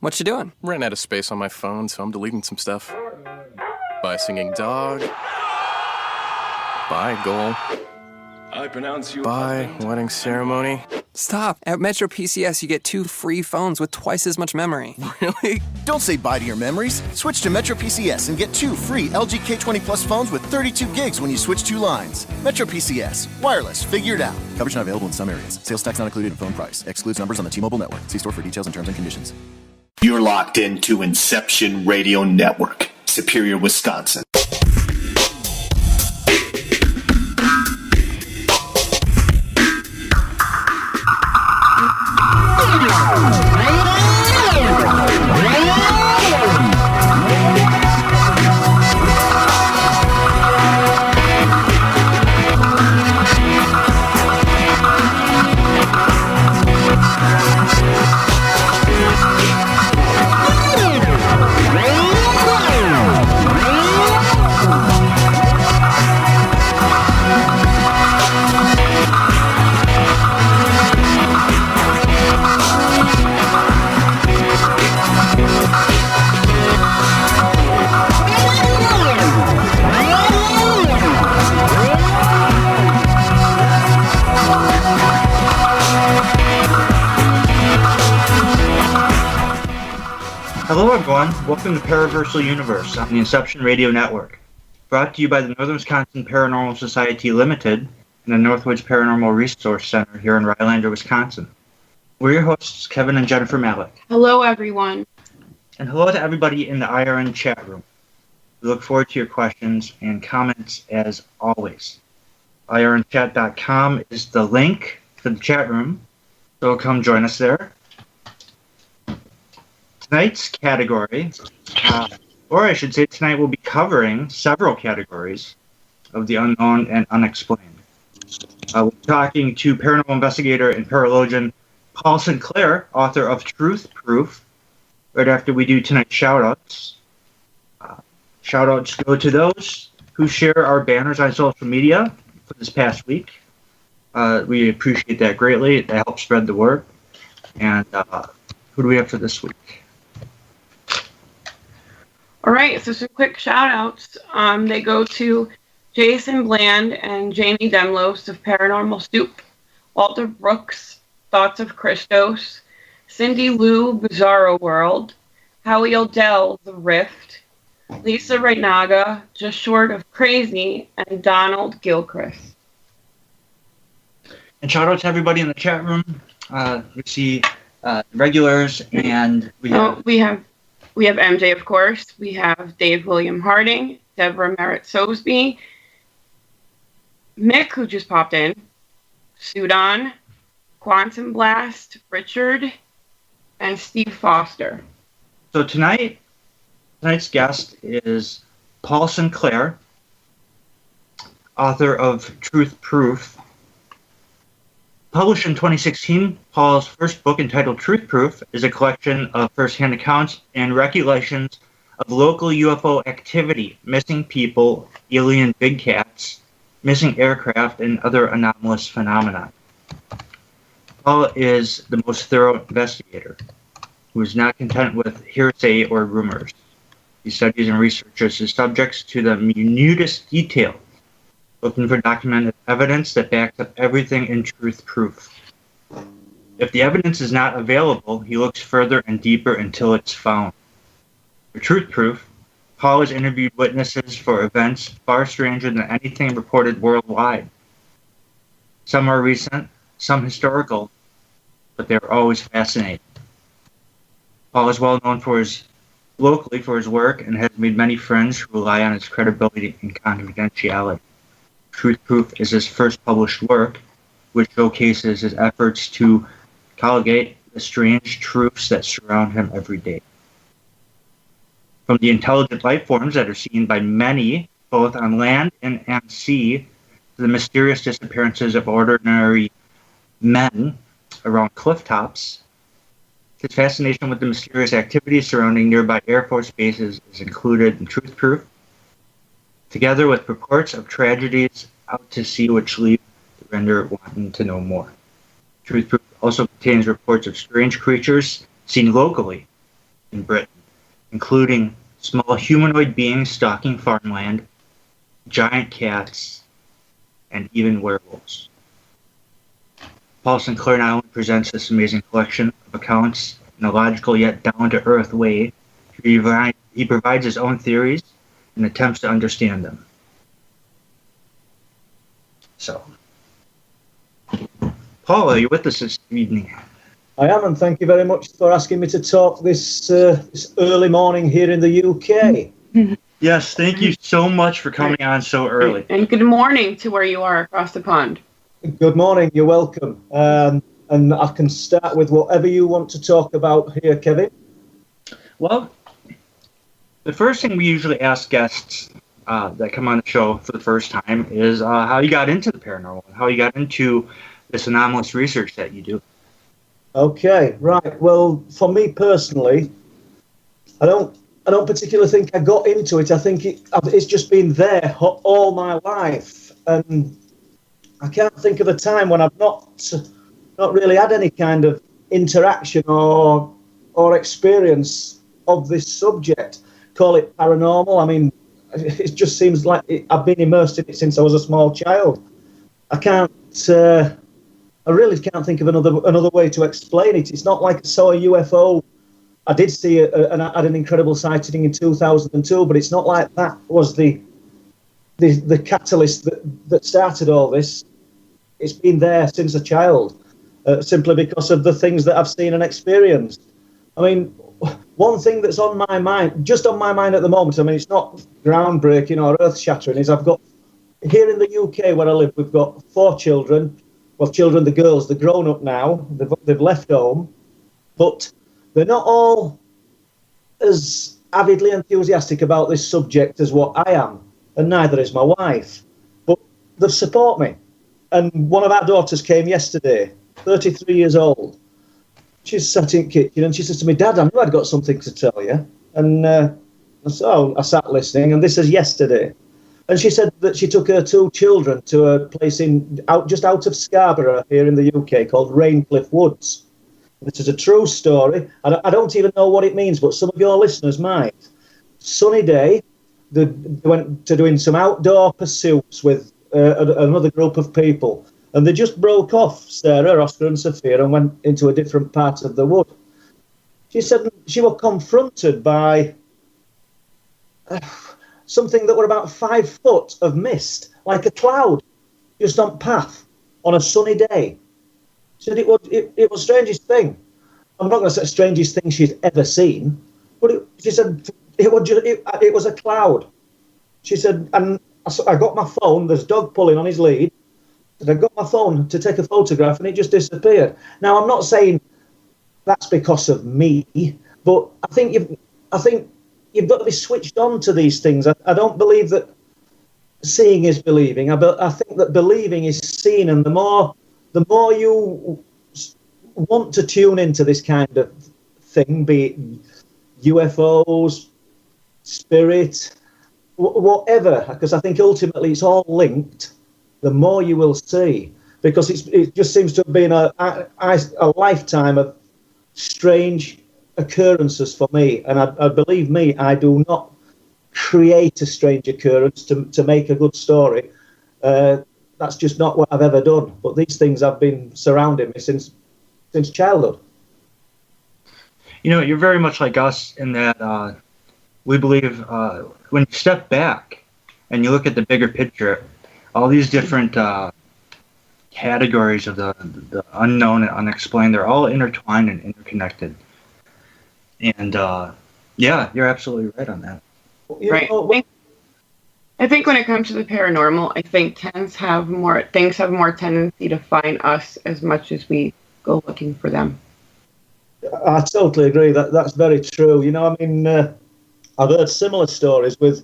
What you doing? Ran out of space on my phone, so I'm deleting some stuff. Bye, singing dog. Bye, goal. I pronounce you. Bye, wedding ceremony. Stop. At Metro PCS, you get 2 free phones with twice as much memory. Really? Don't say bye to your memories. Switch to Metro PCS and get 2 free LG K20 Plus phones with 32 gigs when you switch 2 lines. Metro PCS. Wireless. Figured out. Coverage not available in some areas. Sales tax not included in phone price. Excludes numbers on the T-Mobile network. See store for details and terms and conditions. You're locked into Inception Radio Network, Superior, Wisconsin. Hello everyone, welcome to Paraversal Universe on the Inception Radio Network. Brought to you by the Northern Wisconsin Paranormal Society Limited and the Northwoods Paranormal Resource Center here in Rylander, Wisconsin. We're your hosts, Kevin and Jennifer Malek. Hello everyone. And hello to everybody in the IRN chat room. We look forward to your questions and comments as always. IRNchat.com is the link to the chat room, so come join us there. Tonight's category, or I should say tonight we'll be covering several categories of the unknown and unexplained. We're talking to paranormal investigator and Paralogian Paul Sinclair, author of Truth Proof, right after we do tonight's shout-outs. Shout-outs go to those who share our banners on social media for this past week. We appreciate that greatly. That helps spread the word. And who do we have for this week? All right, so some quick shout-outs. They go to Jason Bland and Jamie Demlos of Paranormal Stoop, Walter Brooks, Thoughts of Christos, Cindy Lou, Bizarro World, Howie Odell, The Rift, Lisa Reynaga, Just Short of Crazy, and Donald Gilchrist. And shout out to everybody in the chat room. We see regulars, and we have MJ, of course. We have Dave William Harding, Deborah Merritt Sosby, Mick, who just popped in, Sudan, Quantum Blast, Richard, and Steve Foster. So tonight's guest is Paul Sinclair, author of Truth Proof. Published in 2016, Paul's first book, entitled Truth Proof, is a collection of first-hand accounts and recollections of local UFO activity, missing people, alien big cats, missing aircraft, and other anomalous phenomena. Paul is the most thorough investigator, who is not content with hearsay or rumors. He studies and researches his subjects to the minutest detail, looking for documented evidence that backs up everything in Truth Proof. If the evidence is not available, he looks further and deeper until it's found. For Truth Proof, Paul has interviewed witnesses for events far stranger than anything reported worldwide. Some are recent, some historical, but they're always fascinating. Paul is well known locally for his work and has made many friends who rely on his credibility and confidentiality. Truth Proof is his first published work, which showcases his efforts to colligate the strange truths that surround him every day. From the intelligent life forms that are seen by many, both on land and at sea, to the mysterious disappearances of ordinary men around cliff tops, his fascination with the mysterious activities surrounding nearby Air Force bases is included in Truth Proof, together with reports of tragedies out to sea which leave the reader wanting to know more. Truth Proof also contains reports of strange creatures seen locally, in Britain, including small humanoid beings stalking farmland, giant cats, and even werewolves. Paul Sinclair not only presents this amazing collection of accounts in a logical yet down-to-earth way, he provides his own theories and attempts to understand them. So, Paul, are you with us this evening? I am, and thank you very much for asking me to talk this early morning here in the UK. Yes, thank you so much for coming on so early. And good morning to where you are across the pond. Good morning, you're welcome. And I can start with whatever you want to talk about here, Kevin. Well, the first thing we usually ask guests that come on the show for the first time is how you got into the paranormal, how you got into this anomalous research that you do. Okay, right. Well, for me personally, I don't particularly think I got into it. I think it's just been there all my life, and I can't think of a time when I've not really had any kind of interaction or experience of this subject. Call it paranormal. I mean, it just seems like I've been immersed in it since I was a small child. I really can't think of another way to explain it. It's not like I saw a UFO. I did see had an incredible sighting in 2002, but it's not like that was the catalyst that started all this. It's been there since a child, simply because of the things that I've seen and experienced. I mean, one thing that's on my mind at the moment, I mean, it's not groundbreaking or earth-shattering, is I've got, here in the UK where I live, we've got 4 children. Well, children, the girls, they're grown up now. They've left home, but they're not all as avidly enthusiastic about this subject as what I am, and neither is my wife. But they support me. And one of our daughters came yesterday, 33 years old. She's sat in the kitchen and she says to me, "Dad, I knew I'd got something to tell you." And I sat listening, and this is yesterday. And she said that she took her 2 children to a place just out of Scarborough here in the UK called Raincliffe Woods. This is a true story. I don't even know what it means, but some of your listeners might. Sunny day, they went to doing some outdoor pursuits with another group of people. And they just broke off, Sarah, Oscar and Sophia, and went into a different part of the wood. She said she was confronted by something that were about 5 foot of mist, like a cloud, just on path on a sunny day. She said it was the strangest thing. I'm not going to say the strangest thing she's ever seen, but she said it was a cloud. She said, and I got my phone, there's a dog pulling on his lead, and I got my phone to take a photograph and it just disappeared. Now, I'm not saying that's because of me, but I think you've got to be switched on to these things. I don't believe that seeing is believing. I think that believing is seeing, and the more you want to tune into this kind of thing, be it UFOs, spirit, whatever, because I think ultimately it's all linked, the more you will see, because it just seems to have been a lifetime of strange occurrences for me, and I believe me, I do not create a strange occurrence to make a good story. That's just not what I've ever done. But these things have been surrounding me since childhood. You know, you're very much like us in that we believe when you step back and you look at the bigger picture, all these different categories of the unknown and unexplained, they're all intertwined and interconnected. And yeah, you're absolutely right on that. Right. I think when it comes to the paranormal, I think things have more tendency to find us as much as we go looking for them. I totally agree. That's very true. You know, I mean, I've heard similar stories with.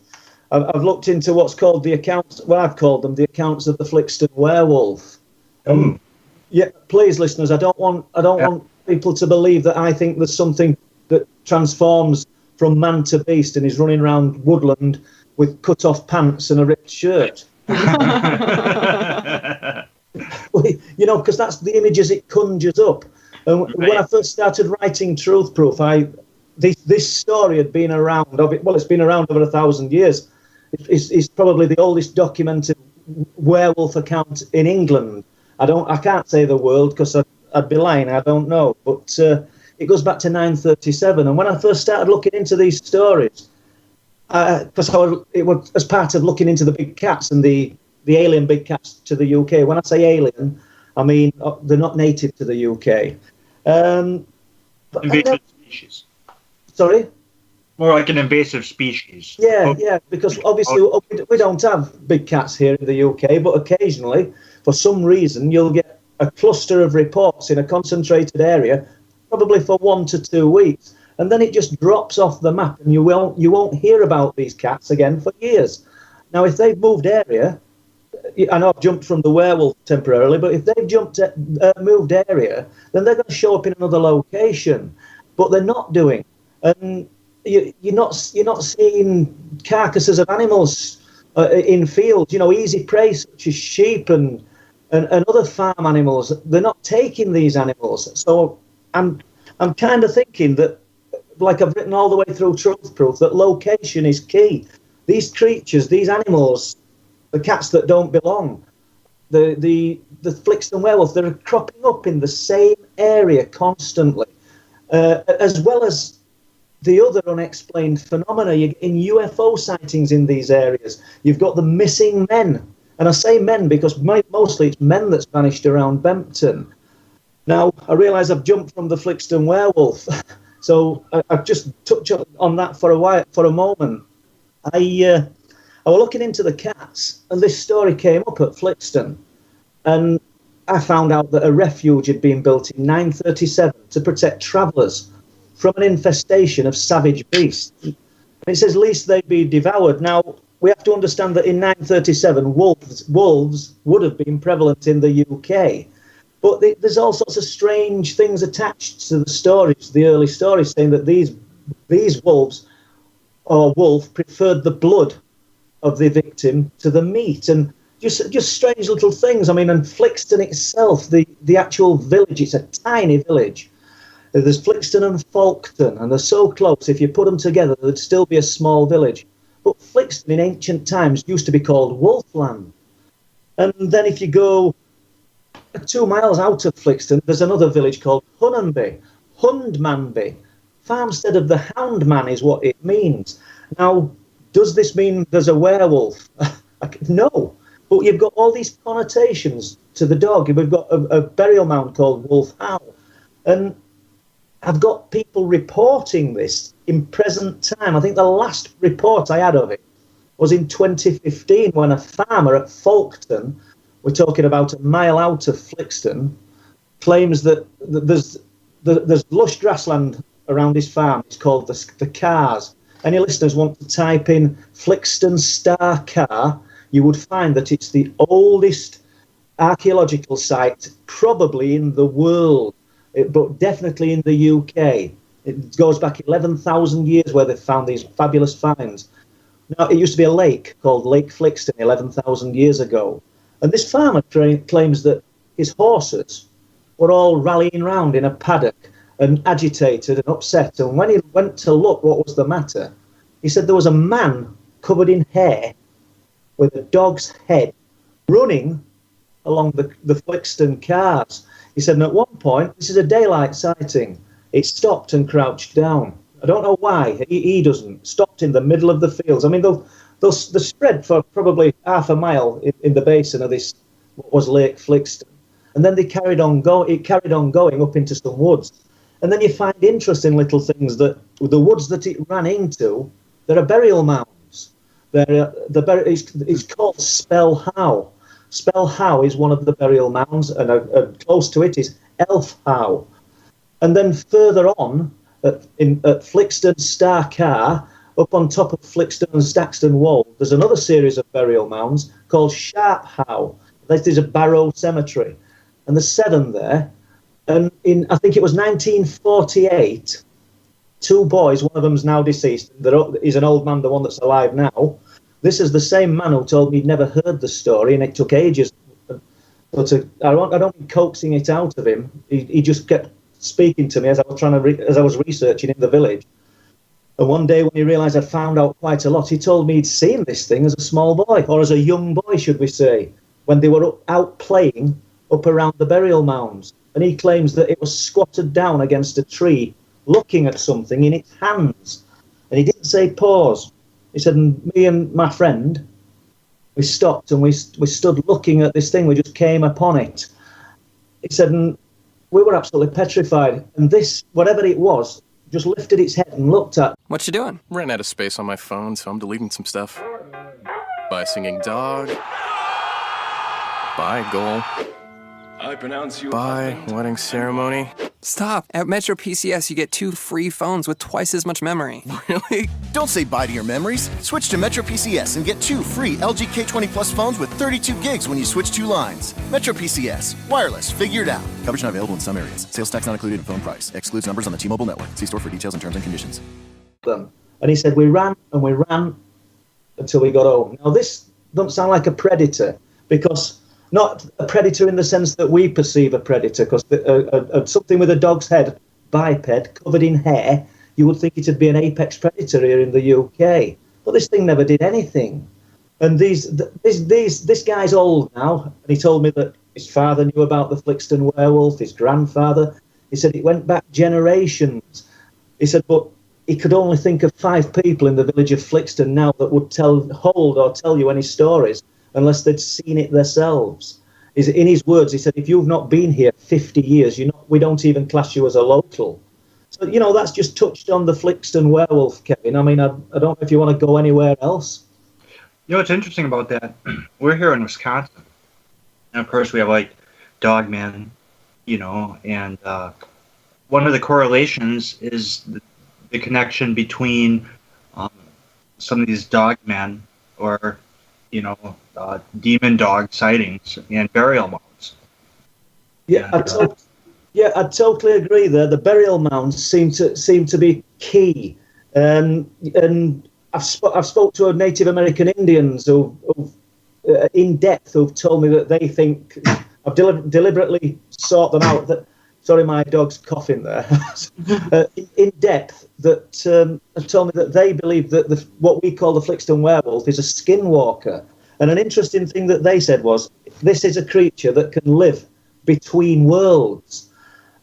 I've looked into what's called the accounts. Well, I've called them the accounts of the Flixton werewolf. Yeah, please, listeners, I don't want people to believe that I think there's something that transforms from man to beast and is running around woodland with cut-off pants and a ripped shirt. You know, because that's the images it conjures up. And when I first started writing Truth Proof, this story had been around. Well, it's been around over 1,000 years. It's probably the oldest documented werewolf account in England. I can't say the world because I'd be lying. I don't know, but it goes back to 937. And when I first started looking into these stories, because it was as part of looking into the big cats and the alien big cats to the UK. When I say alien, I mean they're not native to the UK. Invasive species. Sorry? More like an invasive species. Yeah, because obviously we don't have big cats here in the UK, but occasionally, for some reason, you'll get a cluster of reports in a concentrated area, probably for 1 to 2 weeks, and then it just drops off the map, and you won't hear about these cats again for years. Now, if they've moved area, I know I've jumped from the werewolf temporarily, but if they've moved area, then they're going to show up in another location. But they're not doing, and you're not seeing carcasses of animals in fields. Easy prey such as sheep and other farm animals. They're not taking these animals. So I'm kind of thinking that, like I've written all the way through Truth Proof, that location is key. These creatures, these animals, the cats that don't belong, the Flixton werewolf, they're cropping up in the same area constantly, as well as the other unexplained phenomena. You're in UFO sightings in these areas. You've got the missing men. And I say men because mostly it's men that's vanished around Bempton. Now, I realise I've jumped from the Flixton werewolf. So I've just touched on that for a moment. I was looking into the cats, and this story came up at Flixton. And I found out that a refuge had been built in 937 to protect travellers from an infestation of savage beasts. And it says, lest they be devoured. Now, we have to understand that in 937, wolves would have been prevalent in the UK. But there's all sorts of strange things attached to the stories, the early stories, saying that these wolves, or wolf, preferred the blood of the victim to the meat. And just strange little things. I mean, and Flixton itself, the actual village, it's a tiny village. There's Flixton and Folketon, and they're so close. If you put them together, there'd still be a small village. But Flixton in ancient times used to be called Wolfland. And then if you go 2 miles out of Flixton, there's another village called Hunmanby. Hundmanby. Farmstead of the Houndman is what it means. Now, does this mean there's a werewolf? No. But you've got all these connotations to the dog. We've got a burial mound called Wolf Howe. And I've got people reporting this in present time. I think the last report I had of it was in 2015 when a farmer at Folketon, we're talking about a mile out of Flixton, claims that there's lush grassland around his farm. It's called the Cars. Any listeners want to type in Flixton Star Car, you would find that it's the oldest archaeological site probably in the world, but definitely in the UK. It goes back 11,000 years where they found these fabulous finds. Now, it used to be a lake called Lake Flixton 11,000 years ago. And this farmer claims that his horses were all rallying round in a paddock and agitated and upset. And when he went to look what was the matter, he said there was a man covered in hair with a dog's head running along the Flixton Cars. He said, and at one point, this is a daylight sighting, it stopped and crouched down. I don't know why. He doesn't. Stopped in the middle of the fields. I mean, they're spread for probably half a mile in the basin of this, what was Lake Flixton. And then it carried on going up into some woods. And then you find interesting little things that the woods that it ran into, there are burial mounds. It's called Spell Howe. Spell Howe is one of the burial mounds, and close to it is Elf Howe. And then further on, at Flixton Star Car, up on top of Flixton and Staxton Wold, there's another series of burial mounds called Sharp Howe. That is a barrow cemetery. And there's 7 there. And I think it was 1948, 2 boys, one of them's now deceased. He's an old man, the one that's alive now. This is the same man who told me he'd never heard the story, and it took ages. But I don't mean coaxing it out of him. He just kept speaking to me as I was researching in the village. And one day when he realised I'd found out quite a lot, he told me he'd seen this thing as a small boy, or as a young boy, should we say, when they were out playing up around the burial mounds. And he claims that it was squatted down against a tree, looking at something in its hands. And he didn't say pause. He said, and me and my friend, we stopped and we stood looking at this thing. We just came upon it. He said, and we were absolutely petrified. And this, whatever it was, just lifted its head and looked at. What you doing? Ran out of space on my phone, so I'm deleting some stuff. By singing dog. By goal. I pronounce you. By wedding ceremony. Stop. At Metro PCS, you get 2 free phones with twice as much memory. Really? Don't say bye to your memories. Switch to Metro PCS and get 2 free LG K20 Plus phones with 32 gigs when you switch 2 lines. Metro PCS. Wireless. Figured out. Coverage not available in some areas. Sales tax not included in phone price. Excludes numbers on the T-Mobile network. See store for details and terms and conditions. And he said, we ran and we ran until we got home. Now, this doesn't sound like a predator, because not a predator in the sense that we perceive a predator, because something with a dog's head, biped, covered in hair, you would think it'd be an apex predator here in the UK. But this thing never did anything. And this guy's old now, and he told me that his father knew about the Flixton werewolf, his grandfather. He said it went back generations. He said, but he could only think of 5 people in the village of Flixton now that would tell you any stories, unless they'd seen it themselves. In his words, he said, if you've not been here 50 years, we don't even class you as a local. So, that's just touched on the Flixton werewolf, Kevin. I mean, I don't know if you want to go anywhere else. What's interesting about that, we're here in Wisconsin. And, of course, we have, Dogman, and one of the correlations is the connection between some of these dogmen or demon dog sightings and burial mounds. Yeah, I totally agree there. The burial mounds seem to be key. And I've spoke to Native American Indians who in depth who've told me that they think, I've deliberately sought them out, sorry, my dog's coughing there, in depth, that have told me that they believe that what we call the Flixton werewolf is a skinwalker. And an interesting thing that they said was, this is a creature that can live between worlds.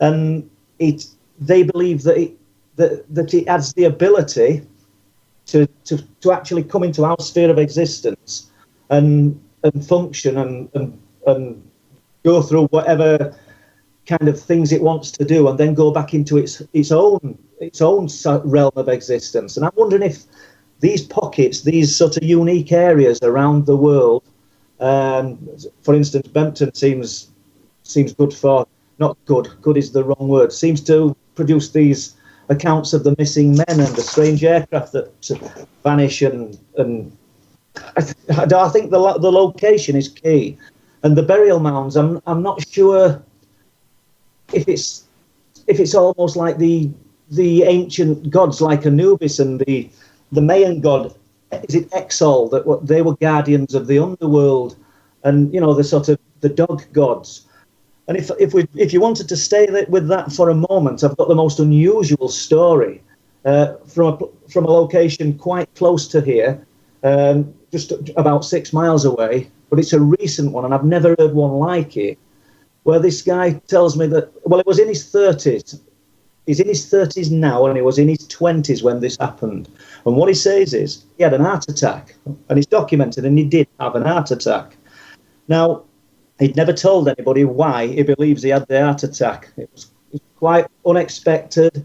And they believe that it has the ability to actually come into our sphere of existence and function and go through whatever kind of things it wants to do, and then go back into its own realm of existence. And I'm wondering if these pockets, these sort of unique areas around the world, for instance, Bempton seems good for, not good, good is the wrong word, seems to produce these accounts of the missing men and the strange aircraft that vanish, and I think the location is key. And the burial mounds, I'm not sure if it's almost like the ancient gods like Anubis and the Mayan god, is it Exol, that they were guardians of the underworld, and the sort of the dog gods. And if you wanted to stay with that for a moment, I've got the most unusual story from a location quite close to here, just about 6 miles away. But it's a recent one, and I've never heard one like it, where this guy tells me that, well, it was in his 30s. He's in his 30s now, and he was in his 20s when this happened. And what he says is he had an heart attack, and it's documented, and he did have an heart attack. Now, he'd never told anybody why he believes he had the heart attack. It was quite unexpected,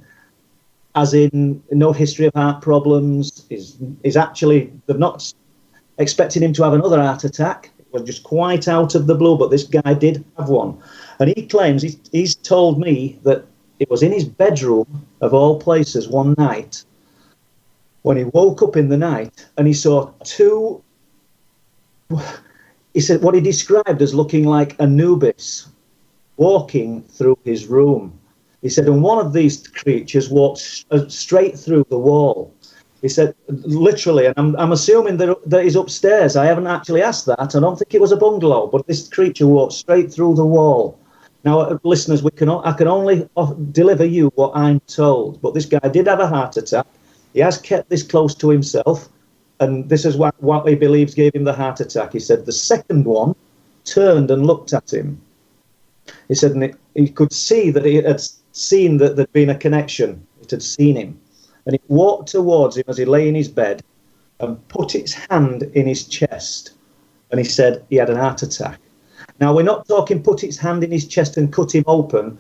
as in no history of heart problems. Is actually, they've not expected him to have another heart attack. It was just quite out of the blue, but this guy did have one. And he claims, he's told me that it was in his bedroom, of all places, one night, when he woke up in the night and he saw two, he said what he described as looking like Anubis walking through his room. He said, and one of these creatures walked straight through the wall. He said, literally, and I'm assuming that he's upstairs. I haven't actually asked that. I don't think it was a bungalow, but this creature walked straight through the wall. Now, listeners, I can only deliver you what I'm told, but this guy did have a heart attack. He has kept this close to himself, and this is what he believes gave him the heart attack. He said the second one turned and looked at him. He said and he could see that he had seen that there'd been a connection. It had seen him. And it walked towards him as he lay in his bed and put its hand in his chest. And he said he had an heart attack. Now, we're not talking put its hand in his chest and cut him open.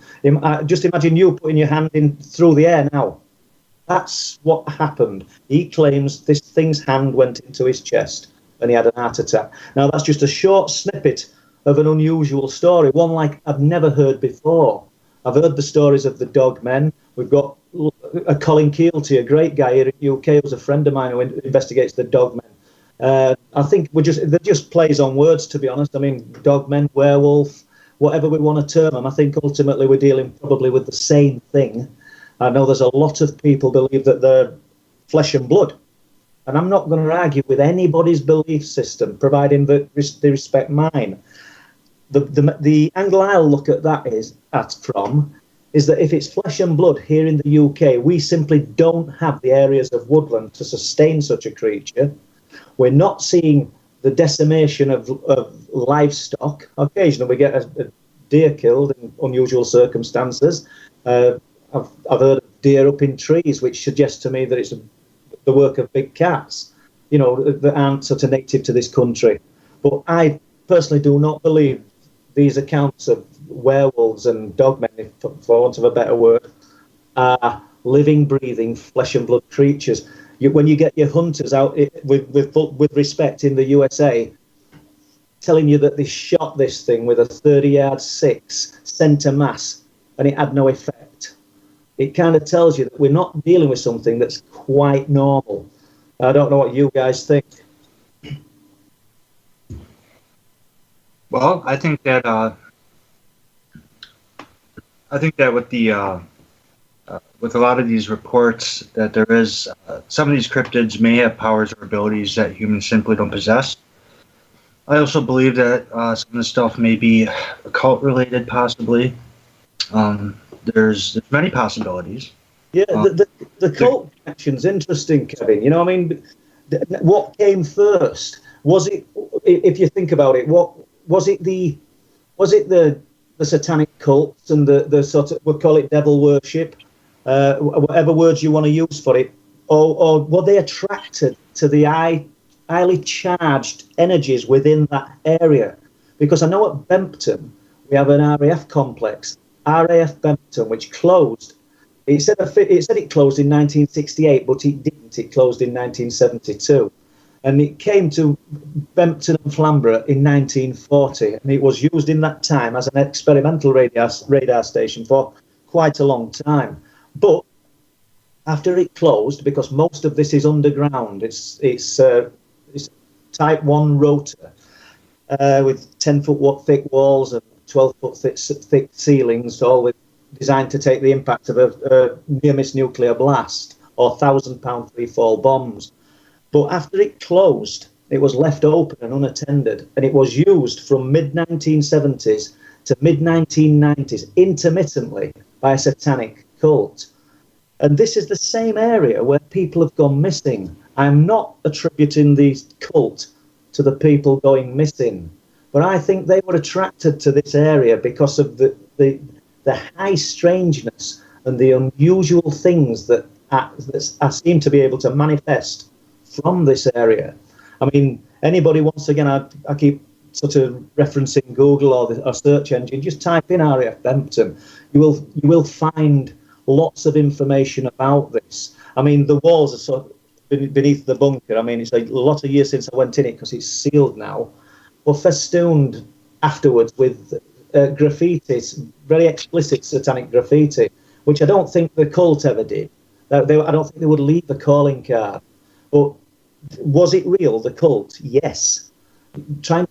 Just imagine you putting your hand in through the air now. That's what happened. He claims this thing's hand went into his chest and he had an heart attack. Now, that's just a short snippet of an unusual story, one like I've never heard before. I've heard the stories of the dog men. We've got a Colin Keelty, a great guy here in the UK, who's a friend of mine who investigates the dog men. I think they're just plays on words, to be honest. I mean, dog men, werewolf, whatever we want to term them. I think ultimately we're dealing probably with the same thing. I know there's a lot of people believe that they're flesh and blood. And I'm not going to argue with anybody's belief system, providing that they respect mine. The angle I'll look at that is that if it's flesh and blood here in the UK, we simply don't have the areas of woodland to sustain such a creature. We're not seeing the decimation of livestock. Occasionally we get a deer killed in unusual circumstances. I've heard of deer up in trees, which suggests to me that it's the work of big cats, that aren't sort of native to this country. But I personally do not believe these accounts of werewolves and dogmen, for want of a better word, are living, breathing, flesh and blood creatures. When you get your hunters out with respect in the USA, telling you that they shot this thing with a 30-yard 6 centre mass and it had no effect, it kind of tells you that we're not dealing with something that's quite normal. I don't know what you guys think. Well, I think that with a lot of these reports that there is some of these cryptids may have powers or abilities that humans simply don't possess. I also believe that some of the stuff may be occult related, possibly. There's many possibilities. Yeah, the cult connection's interesting, Kevin. I mean, what came first? Was it, if you think about it, was it the satanic cults and the sort of, we'll call it devil worship, whatever words you want to use for it, or were they attracted to the highly charged energies within that area? Because I know at Bempton we have an RAF complex, RAF Bempton, which closed. It said it closed in 1968, but it didn't. It closed in 1972. And it came to Bempton and Flamborough in 1940, and it was used in that time as an experimental radar station for quite a long time. But after it closed, because most of this is underground, it's Type 1 rotor with 10-foot thick walls and 12-foot thick ceilings, all designed to take the impact of a near-miss nuclear blast or 1,000-pound free-fall bombs. But after it closed, it was left open and unattended, and it was used from mid-1970s to mid-1990s intermittently by a satanic cult. And this is the same area where people have gone missing. I'm not attributing the cult to the people going missing, but I think they were attracted to this area because of the high strangeness and the unusual things that seem to be able to manifest from this area. I mean, anybody, once again, I keep sort of referencing Google or search engine, just type in RAF Bempton. You will find lots of information about this. I mean, the walls are sort of beneath the bunker. I mean, it's a lot of years since I went in it because it's sealed now. But festooned afterwards with graffiti, very explicit satanic graffiti, which I don't think the cult ever did. I don't think they would leave a calling card. But was it real, the cult? Yes.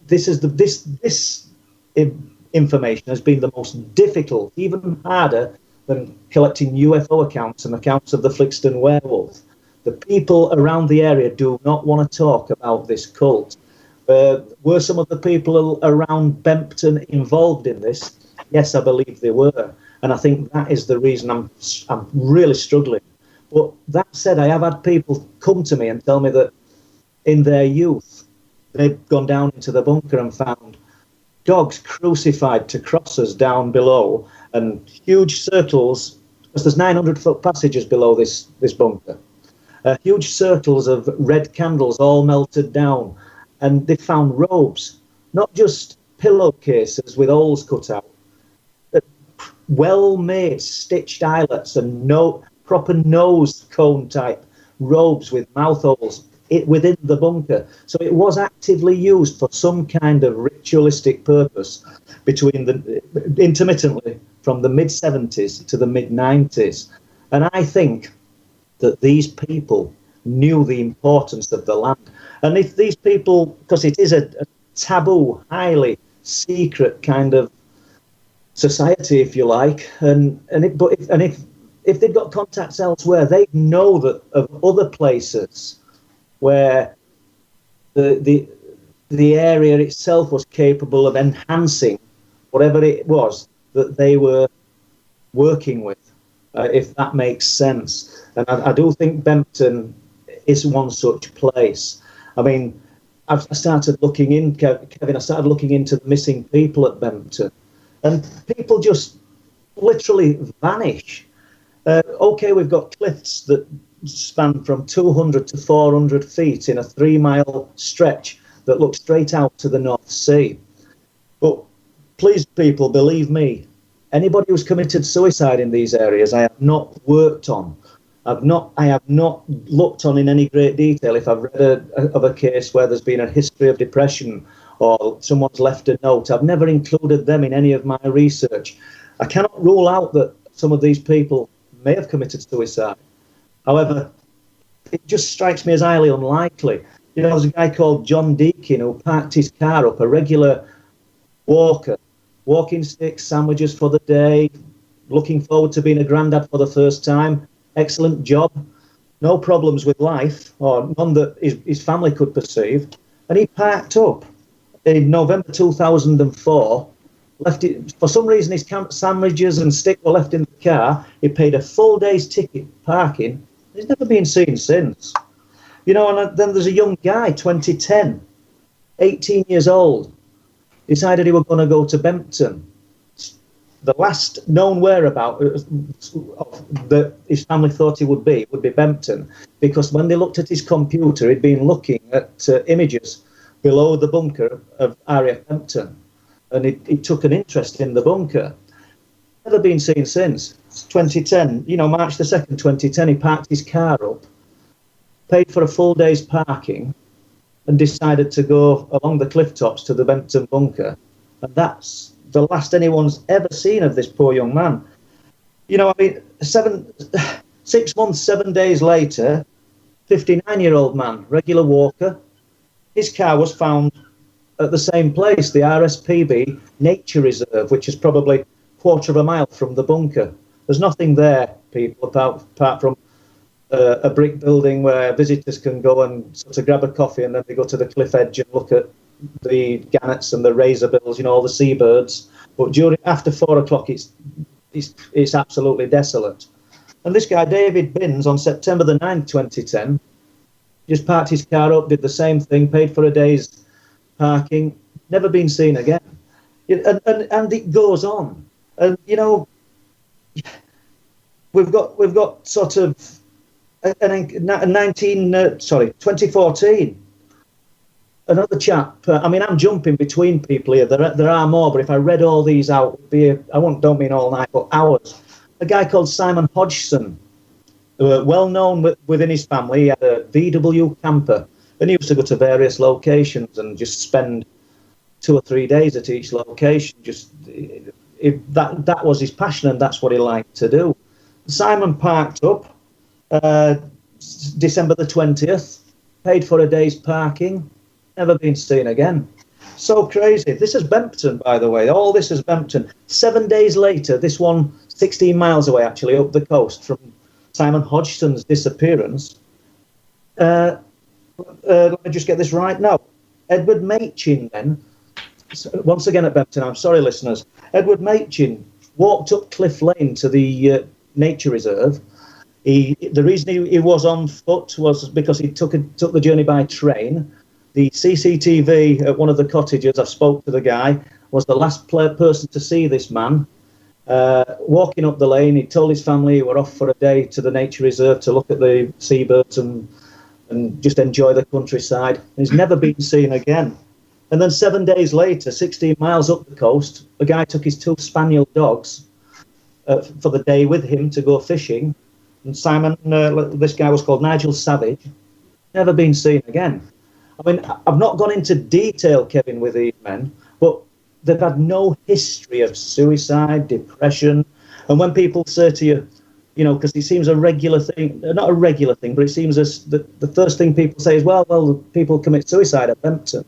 This information has been the most difficult, even harder than collecting UFO accounts and accounts of the Flixton werewolf. The people around the area do not want to talk about this cult. Were some of the people around Bempton involved in this? Yes, I believe they were. And I think that is the reason I'm really struggling But that said, I have had people come to me and tell me that in their youth, they've gone down into the bunker and found dogs crucified to crosses down below, and huge circles, because there's 900-foot passages below this bunker. Huge circles of red candles all melted down, and they found robes, not just pillowcases with holes cut out, but well-made stitched eyelets and proper nose cone type robes with mouth holes within the bunker. So it was actively used for some kind of ritualistic purpose intermittently from the mid-70s to the mid-90s. And I think that these people knew the importance of the land. And if these people, because it is a taboo, highly secret kind of society, if you like, if they've got contacts elsewhere, they know that of other places where the area itself was capable of enhancing whatever it was that they were working with, if that makes sense. And I do think Bempton is one such place. I mean, I started looking into the missing people at Bempton, and people just literally vanish. Okay, we've got cliffs that span from 200 to 400 feet in a 3-mile stretch that look straight out to the North Sea. But please, people, believe me, anybody who's committed suicide in these areas, I have not worked on. I have not looked on in any great detail if I've read of a case where there's been a history of depression or someone's left a note. I've never included them in any of my research. I cannot rule out that some of these people may have committed suicide. However, it just strikes me as highly unlikely. You know, there's a guy called John Deakin who parked his car up, a regular walker, walking sticks, sandwiches for the day, looking forward to being a granddad for the first time. Excellent job, no problems with life, or none that his family could perceive. And he parked up in November 2004, left it, for some reason his sandwiches and stick were left in the car. He paid a full day's ticket parking. He's never been seen since. You know, and then there's a young guy, 2010, 18 years old, decided he was going to go to Bempton. The last known whereabout that his family thought he would be Bempton, because when they looked at his computer, he'd been looking at images below the bunker of RAF Bempton, and he took an interest in the bunker. Never been seen since. It's 2010, you know, March the 2nd, 2010, he parked his car up, paid for a full day's parking, and decided to go along the cliff tops to the Bempton bunker. And that's the last anyone's ever seen of this poor young man. You know, I mean, 6 months, 7 days later, 59-year-old man, regular walker, his car was found at the same place, the RSPB Nature Reserve, which is probably a quarter of a mile from the bunker. There's nothing there, people, apart from a brick building where visitors can go and sort of grab a coffee, and then they go to the cliff edge and look at the gannets and the razorbills, you know, all the seabirds. But after 4 o'clock, it's absolutely desolate. And this guy, David Binns, on September the 9th, 2010, just parked his car up, did the same thing, paid for a day's parking, never been seen again. And it goes on. And, you know, we've got sort of 2014. Another chap, I mean, I'm jumping between people here. There are more, but if I read all these out, don't mean all night, but hours. A guy called Simon Hodgson, well known within his family. He had a VW camper, and he used to go to various locations and just spend 2 or 3 days at each location. That was his passion, and that's what he liked to do. Simon parked up December the 20th, paid for a day's parking, never been seen again. So crazy. This is Bempton, by the way. All this is Bempton. 7 days later, this one 16 miles away, actually, up the coast from Simon Hodgson's disappearance. Let me just get this right now. Edward Machin, then, once again at Bempton, I'm sorry, listeners. Edward Machin walked up Cliff Lane to the nature reserve, The reason he was on foot was because he took the journey by train. The CCTV at one of the cottages, I spoke to the guy, was the last person to see this man. Walking up the lane, he told his family he were off for a day to the nature reserve to look at the seabirds and just enjoy the countryside. He's never been seen again. And then 7 days later, 16 miles up the coast, a guy took his 2 spaniel dogs for the day with him to go fishing. And Simon, this guy was called Nigel Savage, never been seen again. I mean, I've not gone into detail, Kevin, with these men, but they've had no history of suicide, depression. And when people say to you, you know, because it seems a regular thing, not a regular thing, but it seems the first thing people say is, well, people commit suicide at Bempton.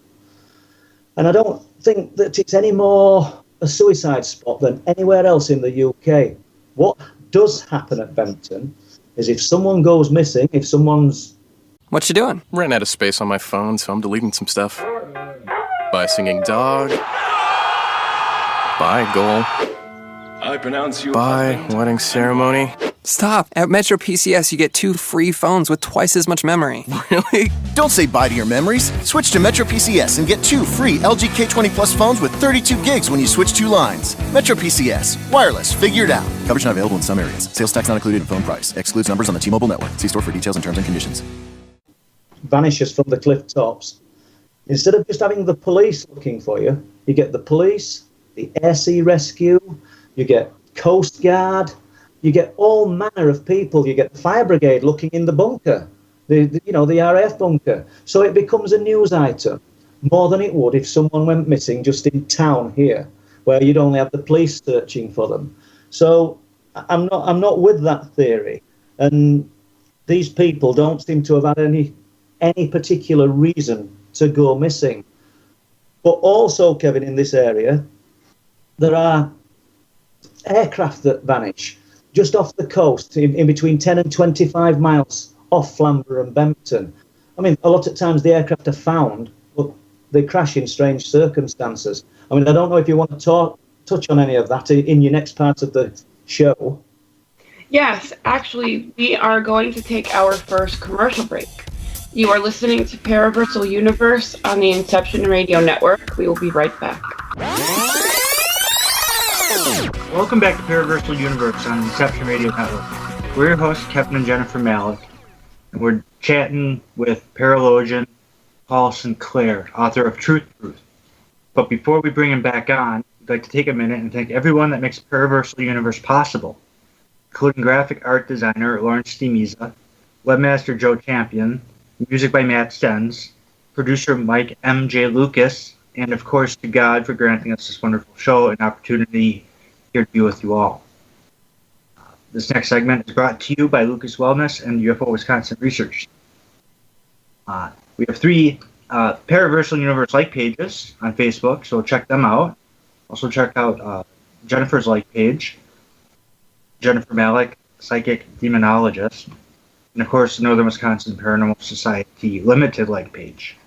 And I don't think that it's any more a suicide spot than anywhere else in the UK. What does happen at Bempton is if someone goes missing, if someone's... What you doing? Ran out of space on my phone, so I'm deleting some stuff. By singing dog. By goal. I pronounce you. By wedding ceremony. Stop. At Metro PCS, you get 2 free phones with twice as much memory. Really? Don't say bye to your memories. Switch to Metro PCS and get 2 free LG K20 Plus phones with 32 gigs when you switch 2 lines. Metro PCS. Wireless. Figured out. Coverage not available in some areas. Sales tax not included in phone price. Excludes numbers on the T-Mobile network. See store for details and terms and conditions. Vanishes from the cliff tops. Instead of just having the police looking for you, you get the police, the air sea rescue, you get Coast Guard, you get all manner of people. You get the fire brigade looking in the bunker, the RAF bunker. So it becomes a news item more than it would if someone went missing just in town here, where you'd only have the police searching for them. So I'm not with that theory. And these people don't seem to have had any particular reason to go missing. But also, Kevin, in this area, there are aircraft that vanish just off the coast, in between 10 and 25 miles off Flamborough and Bempton. I mean, a lot of times the aircraft are found, but they crash in strange circumstances. I mean, I don't know if you want to touch on any of that in your next part of the show. Yes, actually, we are going to take our first commercial break. You are listening to Paraversal Universe on the Inception Radio Network. We will be right back. Welcome back to Paraversal Universe on the Inception Radio Network. We're your hosts, Kevin and Jennifer Malek, and we're chatting with Paralogian Paul Sinclair, author of Truth Proof. But before we bring him back on, I'd like to take a minute and thank everyone that makes Paraversal Universe possible, including graphic art designer Lawrence Stimiza, webmaster Joe Champion, music by Matt Stens, producer Mike M.J. Lucas, and of course to God for granting us this wonderful show and opportunity here to be with you all. This next segment is brought to you by Lucas Wellness and UFO Wisconsin Research. We have 3 Paraversal Universe like pages on Facebook, so check them out. Also check out Jennifer's like page, Jennifer Malek, Psychic Demonologist, and of course the Northern Wisconsin Paranormal Society Limited like page.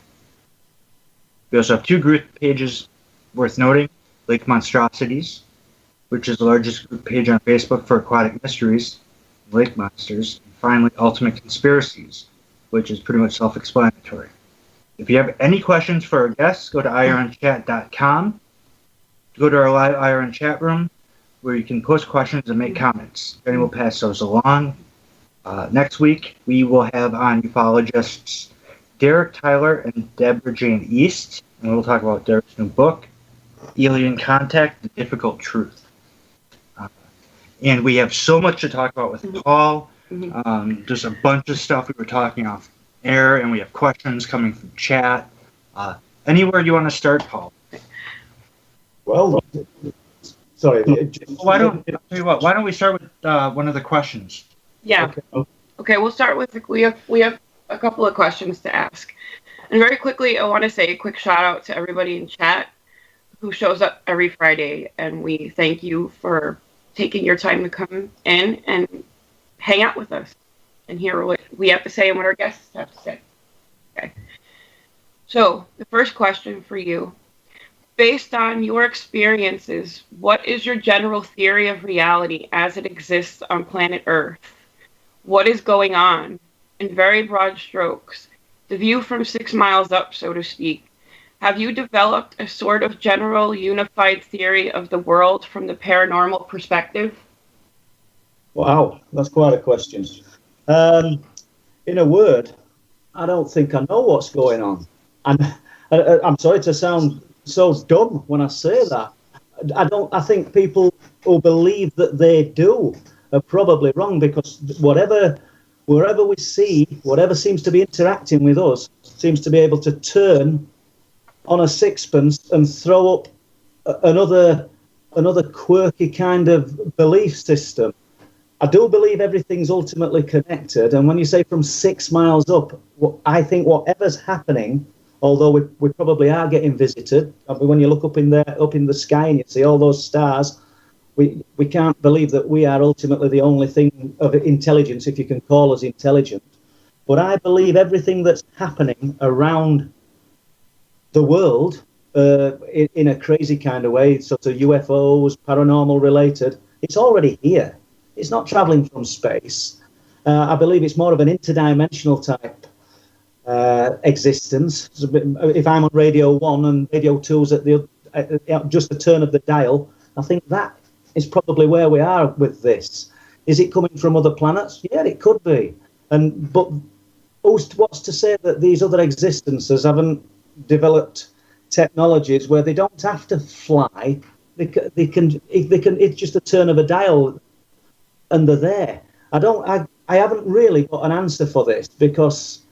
We also have 2 group pages worth noting: Lake Monstrosities, which is the largest group page on Facebook for aquatic mysteries, lake monsters, and finally Ultimate Conspiracies, which is pretty much self-explanatory. If you have any questions for our guests, go to ironchat.com. Go to our live IRN chat room, where you can post questions and make comments. Jenny will pass those along. Next week, we will have on ufologists Derek Tyler and Deborah Jane East, and we'll talk about Derek's new book, Alien Contact, The Difficult Truth. And we have so much to talk about with Paul. Just a bunch of stuff we were talking off air, and we have questions coming from chat. Anywhere you want to start, Paul? Well, sorry. Why don't we start with one of the questions? Yeah. Okay, we'll start with, we have a couple of questions to ask. And very quickly, I want to say a quick shout out to everybody in chat who shows up every Friday, and we thank you for taking your time to come in and hang out with us and hear what we have to say and what our guests have to say. Okay. So, the first question for you. Based on your experiences, what is your general theory of reality as it exists on planet Earth? what is going on, in very broad strokes, the view from 6 miles up, so to speak. Have you developed a sort of general unified theory of the world from the paranormal perspective? Wow, that's quite a question. In a word, I don't think I know what's going on. And I'm sorry to sound so dumb when I say that. I think people who believe that they do are probably wrong, because wherever we see, whatever seems to be interacting with us, seems to be able to turn on a sixpence and throw up another quirky kind of belief system. I do believe everything's ultimately connected, and when you say from 6 miles up, I think whatever's happening, although we probably are getting visited, when you look up in the sky and you see all those stars, we can't believe that we are ultimately the only thing of intelligence, if you can call us intelligent. But I believe everything that's happening around the world in a crazy kind of way, sort of UFOs, paranormal related, it's already here. It's not traveling from space. I believe it's more of an interdimensional type existence. If I'm on Radio 1 and Radio 2's at just the turn of the dial, I think that is probably where we are with this. Is it coming from other planets? Yeah, it could be. But what's to say that these other existences haven't developed technologies where they don't have to fly? They can. It's just a turn of a dial, and they're there. I haven't really got an answer for this, because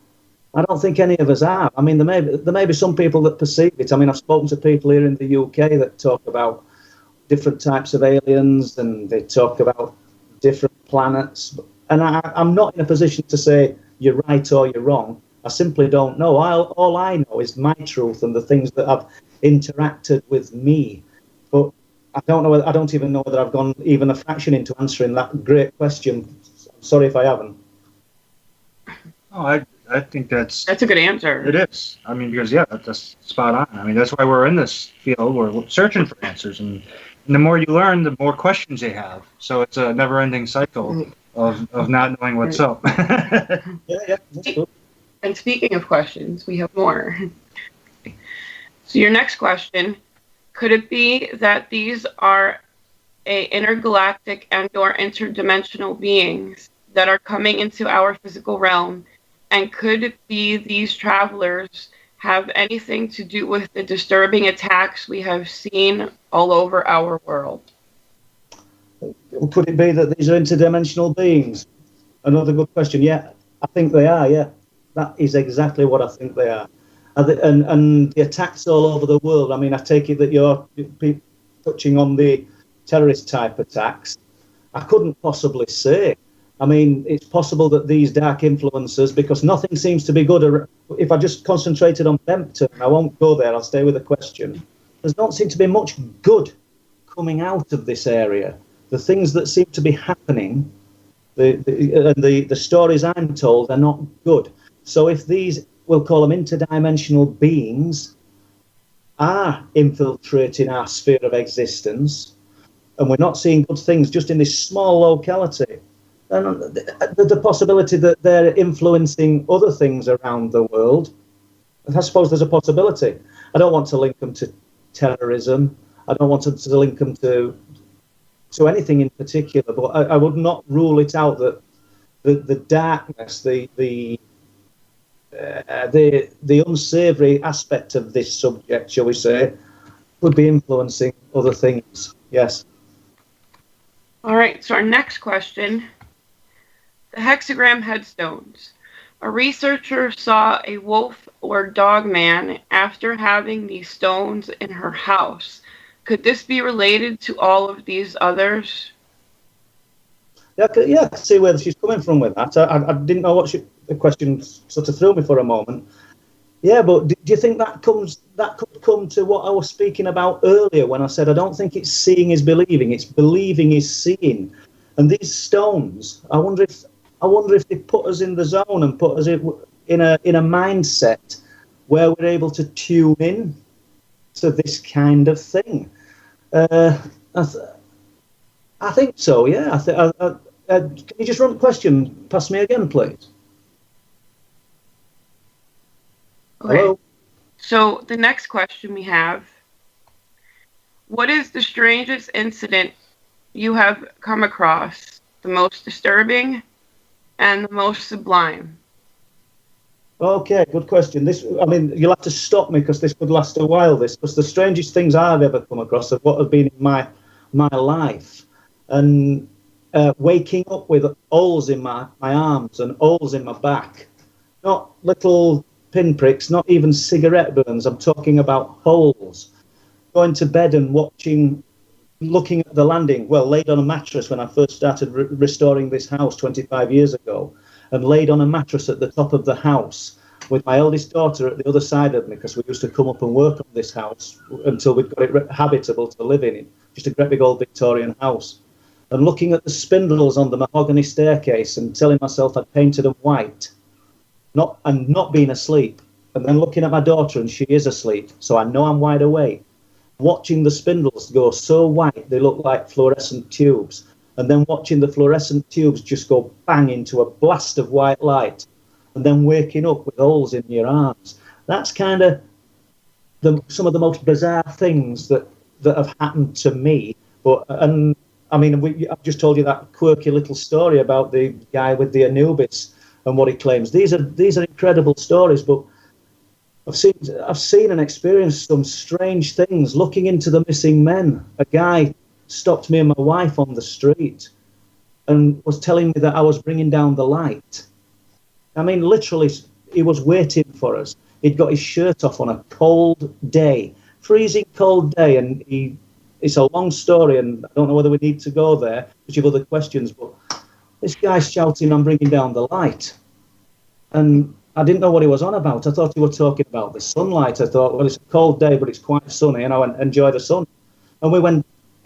I don't think any of us are. I mean, there may be some people that perceive it. I mean, I've spoken to people here in the UK that talk about different types of aliens, and they talk about different planets. And I'm not in a position to say you're right or you're wrong. I simply don't know. All I know is my truth and the things that have interacted with me. But I don't even know whether I've gone even a fraction into answering that great question. I'm sorry if I haven't. Oh, I think that's a good answer. It is. I mean, because that's spot on. I mean, that's why we're in this field. We're searching for answers, and the more you learn, the more questions you have. So it's a never-ending cycle of not knowing what's up. Yeah, that's good. And speaking of questions, we have more. So your next question, could it be that these are intergalactic and/or interdimensional beings that are coming into our physical realm? And could it be these travelers have anything to do with the disturbing attacks we have seen all over our world? Could it be that these are interdimensional beings? Another good question. Yeah, I think they are, yeah. That is exactly what I think they are. And the attacks all over the world, I mean, I take it that you're touching on the terrorist type attacks. I couldn't possibly say. I mean, it's possible that these dark influences, because nothing seems to be good. If I just concentrated on Bempton, I won't go there, I'll stay with the question. There don't seem to be much good coming out of this area. The things that seem to be happening, the stories I'm told, are not good. So if these, we'll call them interdimensional beings, are infiltrating our sphere of existence, and we're not seeing good things just in this small locality, and the possibility that they're influencing other things around the world, I suppose there's a possibility. I don't want to link them to terrorism. I don't want to link them to anything in particular, but I would not rule it out that the darkness, the unsavoury aspect of this subject, shall we say, would be influencing other things. Yes. All right, so our next question, the hexagram headstones. A researcher saw a wolf or dog man after having these stones in her house. Could this be related to all of these others? Yeah, I can see where she's coming from with that. I didn't know what the question sort of threw me for a moment. Yeah, but do you think that could come to what I was speaking about earlier when I said I don't think it's seeing is believing, it's believing is seeing. And these stones, I wonder if they put us in the zone and put us in a mindset where we're able to tune in to this kind of thing. I think so. Yeah. can you just run the question past me again, please? Okay. Hello? So the next question we have, what is the strangest incident you have come across, the most disturbing and the most sublime? Okay, good question. You'll have to stop me because this could last a while, because the strangest things I've ever come across are what have been in my life. And waking up with holes in my arms and holes in my back. Not little pinpricks, not even cigarette burns. I'm talking about holes. Going to bed and looking at the landing. Well, laid on a mattress when I first started restoring this house 25 years ago, and laid on a mattress at the top of the house with my eldest daughter at the other side of me, because we used to come up and work on this house until we'd got it habitable to live in it. Just a great big old Victorian house. And looking at the spindles on the mahogany staircase and telling myself I'd painted them white, not being asleep. And then looking at my daughter and she is asleep, so I know I'm wide awake. Watching the spindles go so white they look like fluorescent tubes, and then watching the fluorescent tubes just go bang into a blast of white light, and then waking up with holes in your arms. That's kind of some of the most bizarre things that have happened to me. I've just told you that quirky little story about the guy with the Anubis and what he claims. These are incredible stories, but I've seen and experienced some strange things. Looking into the missing men, a guy stopped me and my wife on the street and was telling me that I was bringing down the light. I mean, literally, he was waiting for us. He'd got his shirt off on a cold day, freezing cold day, and it's a long story, and I don't know whether we need to go there because you have other questions, but this guy's shouting, I'm bringing down the light. And I didn't know what he was on about. I thought he was talking about the sunlight. I thought, well, it's a cold day, but it's quite sunny, and I went, enjoy the sun. And we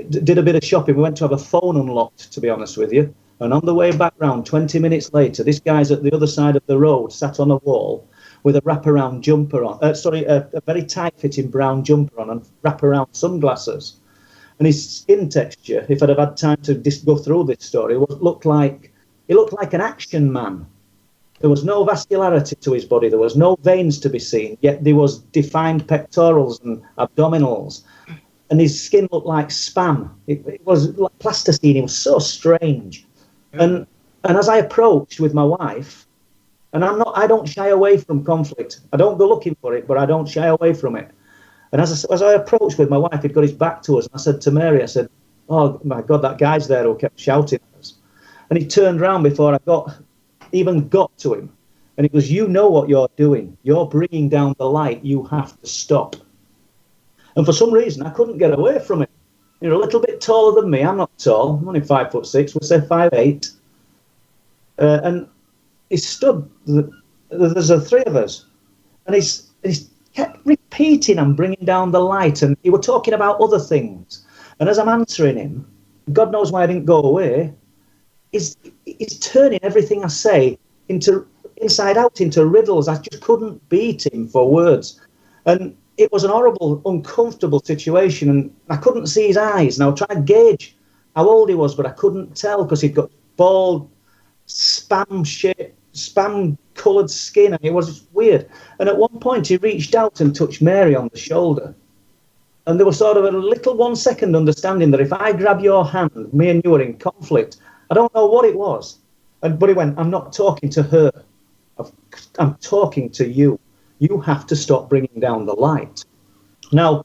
did a bit of shopping. We went to have a phone unlocked, to be honest with you. And on the way back round, 20 minutes later, this guy's at the other side of the road, sat on a wall with a wraparound jumper on. A very tight-fitting brown jumper on and wraparound sunglasses. And his skin texture, if I'd have had time to go through this story, he looked like an action man. There was no vascularity to his body. There was no veins to be seen, yet there was defined pectorals and abdominals. And his skin looked like spam. It was like plasticine. It was so strange. And as I approached with my wife, and I don't shy away from conflict. I don't go looking for it, but I don't shy away from it. And as I approached with my wife, he'd got his back to us. And I said to Mary, I said, oh my God, that guy's there who kept shouting at us. And he turned round before I even got to him. And it was, you know what you're doing. You're bringing down the light. You have to stop. And for some reason, I couldn't get away from him. You're a little bit taller than me. I'm not tall. I'm only 5'6". We'll say 5'8". And he stood. There's the three of us. And he's kept repeating, I'm bringing down the light. And he was talking about other things. And as I'm answering him, God knows why I didn't go away, he's turning everything I say inside out into riddles. I just couldn't beat him for words. And it was an horrible, uncomfortable situation, and I couldn't see his eyes. And I was trying to gauge how old he was, but I couldn't tell because he'd got bald, spam-coloured skin, and it was weird. And at one point, he reached out and touched Mary on the shoulder. And there was sort of a little 1 second understanding that if I grab your hand, me and you are in conflict. I don't know what it was. But he went, I'm not talking to her. I'm talking to you. You have to stop bringing down the light. Now,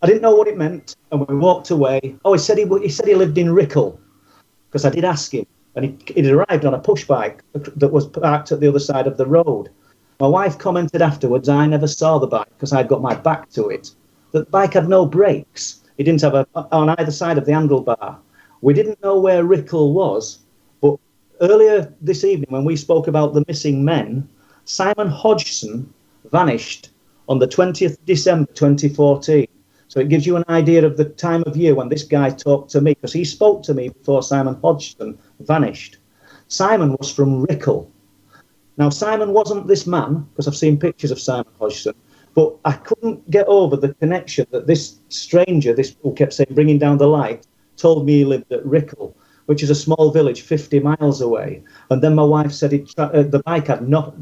I didn't know what it meant, and we walked away. Oh, he said he lived in Rickle, because I did ask him, and he'd arrived on a push bike that was parked at the other side of the road. My wife commented afterwards, I never saw the bike because I'd got my back to it, that the bike had no brakes. It didn't have on either side of the handlebar. We didn't know where Rickle was, but earlier this evening when we spoke about the missing men, Simon Hodgson vanished on the 20th December 2014. So it gives you an idea of the time of year when this guy talked to me, because he spoke to me before Simon Hodgson vanished. Simon was from Rickle. Now, Simon wasn't this man, because I've seen pictures of Simon Hodgson, but I couldn't get over the connection that this stranger, this who kept saying, bringing down the light, told me he lived at Rickle, which is a small village 50 miles away. And then my wife said the bike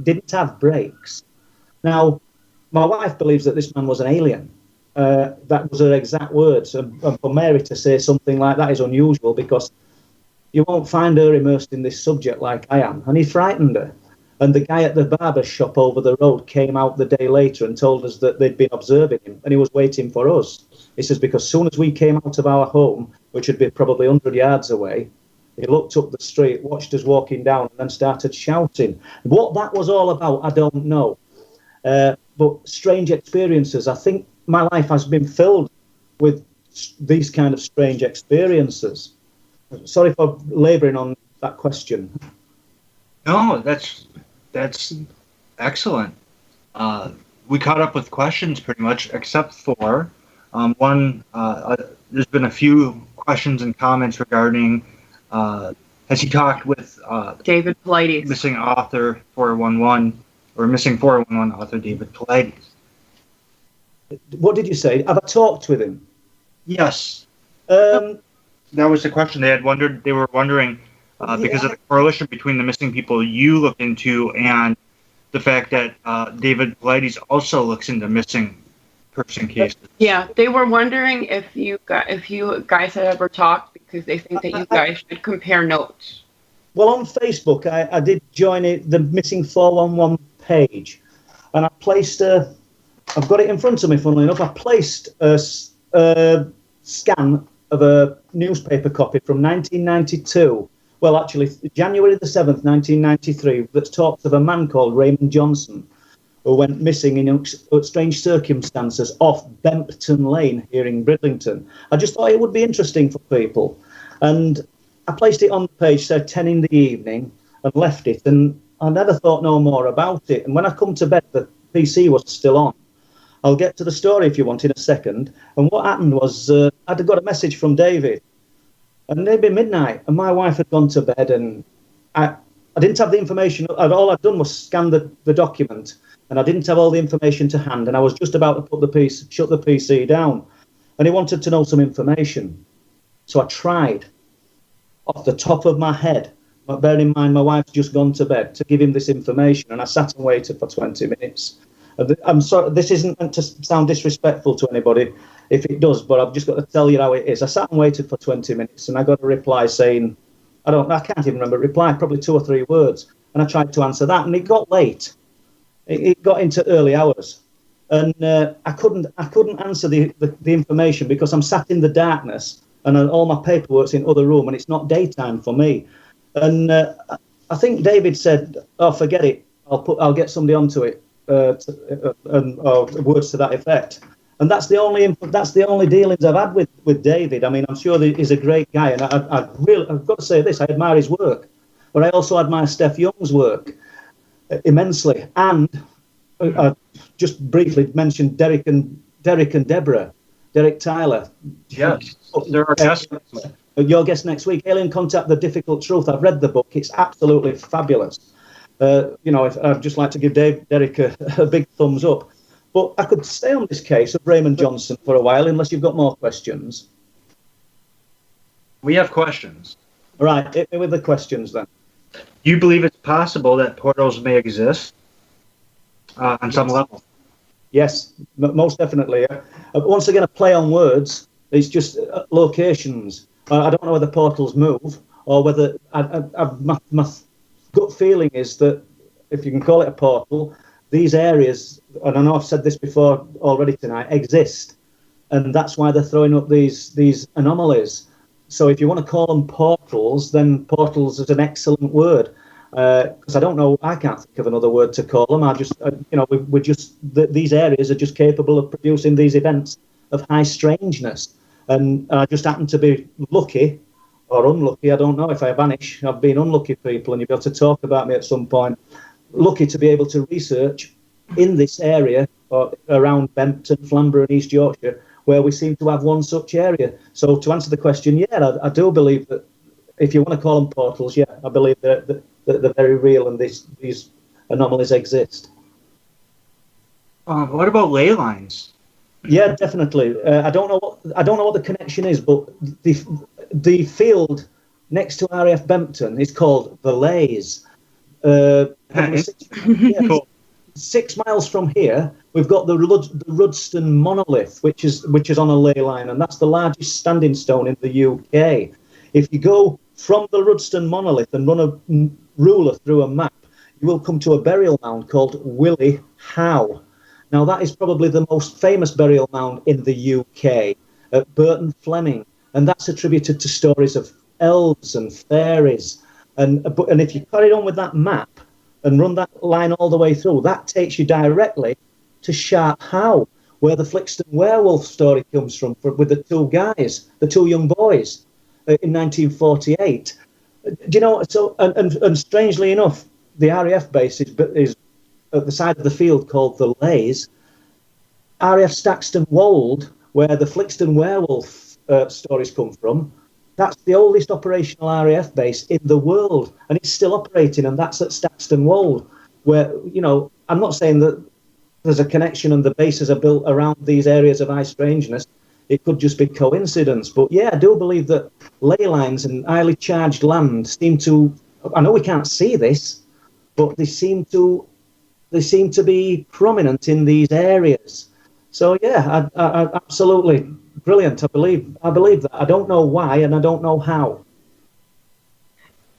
didn't have brakes. Now, my wife believes that this man was an alien. That was her exact words. And for Mary to say something like that is unusual, because you won't find her immersed in this subject like I am. And he frightened her. And the guy at the barber shop over the road came out the day later and told us that they'd been observing him, and he was waiting for us. He says, because as soon as we came out of our home, which would be probably 100 yards away, he looked up the street, watched us walking down, and then started shouting. What that was all about, I don't know. But strange experiences. I think my life has been filled with these kind of strange experiences. Sorry for labouring on that question. No, that's excellent. We caught up with questions pretty much, except for one. There's been a few questions and comments regarding has he talked with David Pilates, missing author 411 or missing 411 author David Pilates? What did you say? Have I talked with him? Yes. That was the question they wondered. They were wondering because of the correlation between the missing people you look into and the fact that David Pilates also looks into missing person cases. Yeah, they were wondering if you guys had ever talked, because they think that you guys should compare notes. Well, on Facebook, I did join the Missing 411 page, and I placed I've got it in front of me, funnily enough. I placed a scan of a newspaper copy from 1992. Well, actually, January the 7th, 1993, that talks of a man called Raymond Johnson, who went missing in strange circumstances off Bempton Lane here in Bridlington. I just thought it would be interesting for people. And I placed it on the page, said 10 in the evening, and left it. And I never thought no more about it. And when I come to bed, the PC was still on. I'll get to the story if you want in a second. And what happened was I'd got a message from David. And it'd been midnight, and my wife had gone to bed, and I didn't have the information. All I'd done was scan the document, and I didn't have all the information to hand, and I was just about to shut the PC down. And he wanted to know some information. So I tried, off the top of my head, but bear in mind my wife's just gone to bed, to give him this information, and I sat and waited for 20 minutes. I'm sorry, this isn't meant to sound disrespectful to anybody, if it does, but I've just got to tell you how it is. I sat and waited for 20 minutes, and I got a reply saying, I can't even remember the reply, probably 2 or 3 words, and I tried to answer that, and it got late. It got into early hours, and I couldn't answer the information because I'm sat in the darkness, and all my paperwork's in other room, and it's not daytime for me. And I think David said, "Oh, forget it. I'll get somebody onto it." Words to that effect, and that's the only dealings I've had with David. I mean, I'm sure that he's a great guy, and I've got to say this: I admire his work, but I also admire Steph Young's work immensely. And I just briefly mentioned Derek and Deborah, Derek Tyler. Yes, there are guests. Your guest next week, Alien Contact: The Difficult Truth. I've read the book; it's absolutely fabulous. I'd just like to give Derek a big thumbs up. But I could stay on this case of Raymond Johnson for a while, unless you've got more questions. We have questions. All right, hit me with the questions then. Do you believe it's possible that portals may exist on some level? Yes, most definitely. Once again, a play on words. It's just locations. I don't know whether portals move or whether my gut feeling is that, if you can call it a portal, these areas, and I know I've said this before already tonight, exist, and that's why they're throwing up these anomalies. So if you want to call them portals, then portals is an excellent word, because I can't think of another word to call them. These areas are just capable of producing these events of high strangeness, and I just happen to be lucky or unlucky. I don't know if I vanish. I've been unlucky, people, and you'll be able to talk about me at some point. Lucky to be able to research in this area or around Bempton, Flamborough and East Yorkshire, where we seem to have one such area. So to answer the question, yeah, I do believe that if you want to call them portals, yeah, I believe that they're very real and these anomalies exist. What about ley lines? Yeah, definitely. I don't know what the connection is, but the field next to RAF Bempton is called the Lays. Probably 6 miles from here, we've got the Rudston monolith, which is on a ley line, and that's the largest standing stone in the UK. If you go from the Rudston monolith and run a ruler through a map, you will come to a burial mound called Willie Howe. Now, that is probably the most famous burial mound in the UK, at Burton Fleming, and that's attributed to stories of elves and fairies. And if you carry on with that map and run that line all the way through, that takes you directly to Sharp Howe, where the Flixton werewolf story comes from, with the two young boys, in 1948. Do you know? So, and strangely enough, the RAF base is at the side of the field called the Lays. RAF Staxton Wold, where the Flixton werewolf stories come from, that's the oldest operational RAF base in the world, and it's still operating, and that's at Staxton Wold, where, you know, I'm not saying that there's a connection and the bases are built around these areas of high strangeness. It could just be coincidence. But yeah, I do believe that ley lines and highly charged land seem to, I know we can't see this, but they seem to be prominent in these areas. So yeah, I absolutely brilliant. I believe that. I don't know why, and I don't know how.